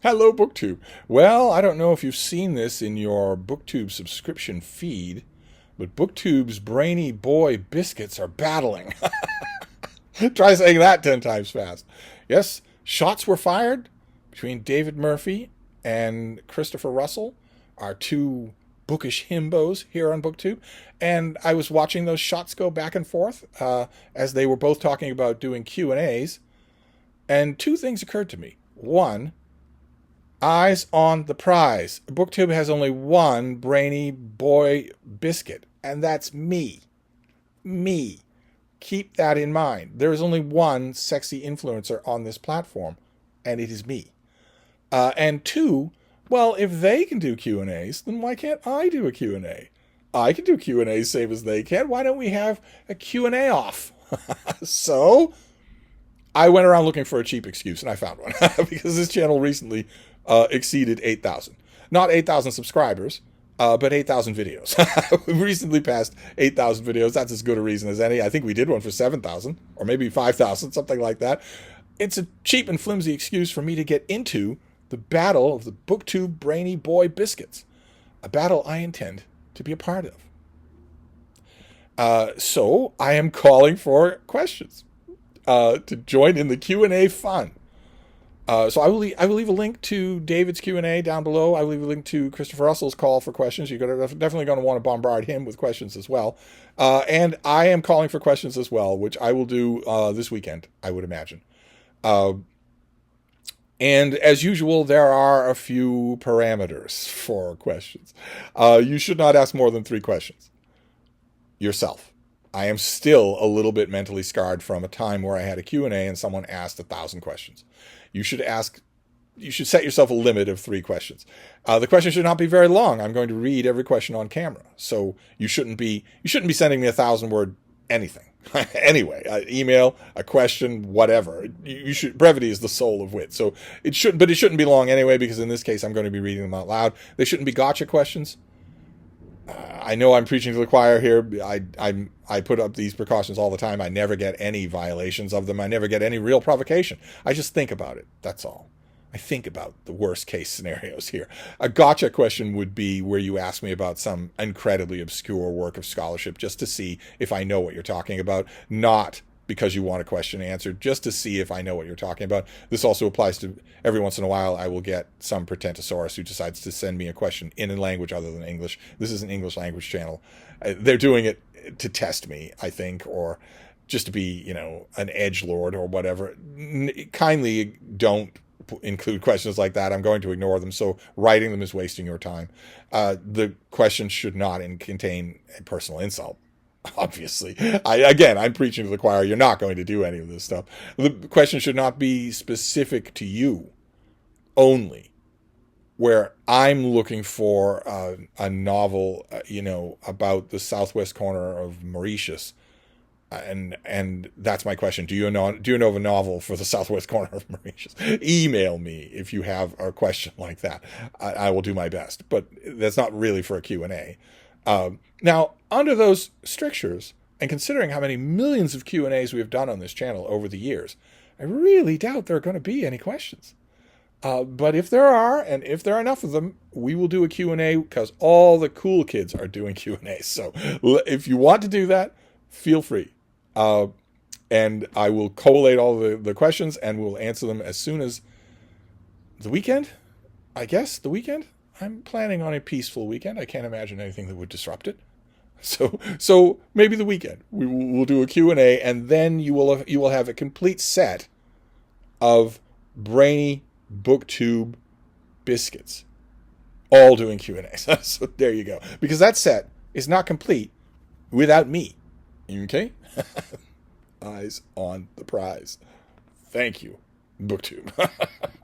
Hello, BookTube. Well, I don't know if you've seen this in your BookTube subscription feed, but BookTube's brainy boy biscuits are battling. Try saying that 10 times fast. Yes, shots were fired between David Murphy and Christopher Russell, our two bookish himbos here on BookTube. And I was watching those shots go back and forth as they were both talking about doing Q&As. And two things occurred to me. One, eyes on the prize. BookTube has only one brainy boy biscuit, and that's me. Me. Keep that in mind. There is only one sexy influencer on this platform, and it is me. And two, well, if they can do Q&As, then why can't I do a Q&A? I can do Q&As same as they can. Why don't we have a Q&A off? So I went around looking for a cheap excuse, and I found one. Because this channel recently exceeded 8,000. Not 8,000 subscribers, but 8,000 videos. We recently passed 8,000 videos. That's as good a reason as any. I think we did one for 7,000 or maybe 5,000, something like that. It's a cheap and flimsy excuse for me to get into the battle of the BookTube brainy boy biscuits, a battle I intend to be a part of. So I am calling for questions to join in the Q&A fun. So I will leave a link to David's Q&A down below. I will leave a link to Christopher Russell's call for questions. You're definitely going to want to bombard him with questions as well. And I am calling for questions as well, which I will do this weekend, I would imagine. And as usual, there are a few parameters for questions. You should not ask more than 3 questions yourself. I am still a little bit mentally scarred from a time where I had a Q&A and someone asked 1,000 questions. You should set yourself a limit of 3 questions. The question should not be very long. I'm going to read every question on camera. So you shouldn't be sending me a 1,000-word anything. Anyway, email, a question, whatever. Brevity is the soul of wit. So it shouldn't be long anyway, because in this case I'm going to be reading them out loud. They shouldn't be gotcha questions. I know I'm preaching to the choir here. I put up these precautions all the time. I never get any violations of them. I never get any real provocation. I just think about it. That's all. I think about the worst case scenarios here. A gotcha question would be where you ask me about some incredibly obscure work of scholarship just to see if I know what you're talking about, not because you want a question answered, just to see if I know what you're talking about. This also applies to every once in a while I will get some pretentosaurus who decides to send me a question in a language other than English. This is an English language channel. They're doing it to test me, I think, or just to be, an edgelord or whatever. Kindly don't include questions like that. I'm going to ignore them, so writing them is wasting your time. The questions should not contain a personal insult. Obviously, I'm preaching to the choir. You're not going to do any of this stuff. The question should not be specific to you only, where I'm looking for a novel, about the southwest corner of Mauritius, and that's my question. Do you know of a novel for the southwest corner of Mauritius? Email me if you have a question like that. I will do my best, but that's not really for a Q&A. Now, under those strictures, and considering how many millions of Q&As we have done on this channel over the years, I really doubt there are going to be any questions. But if there are, and if there are enough of them, we will do a Q&A because all the cool kids are doing Q&As. So if you want to do that, feel free. And I will collate all the questions and we'll answer them as soon as the weekend. I guess the weekend. I'm planning on a peaceful weekend. I can't imagine anything that would disrupt it. So maybe the weekend we'll do a Q&A, and then you will have a complete set of brainy BookTube biscuits, all doing Q&As. So there you go. Because that set is not complete without me. Okay? Eyes on the prize. Thank you, BookTube.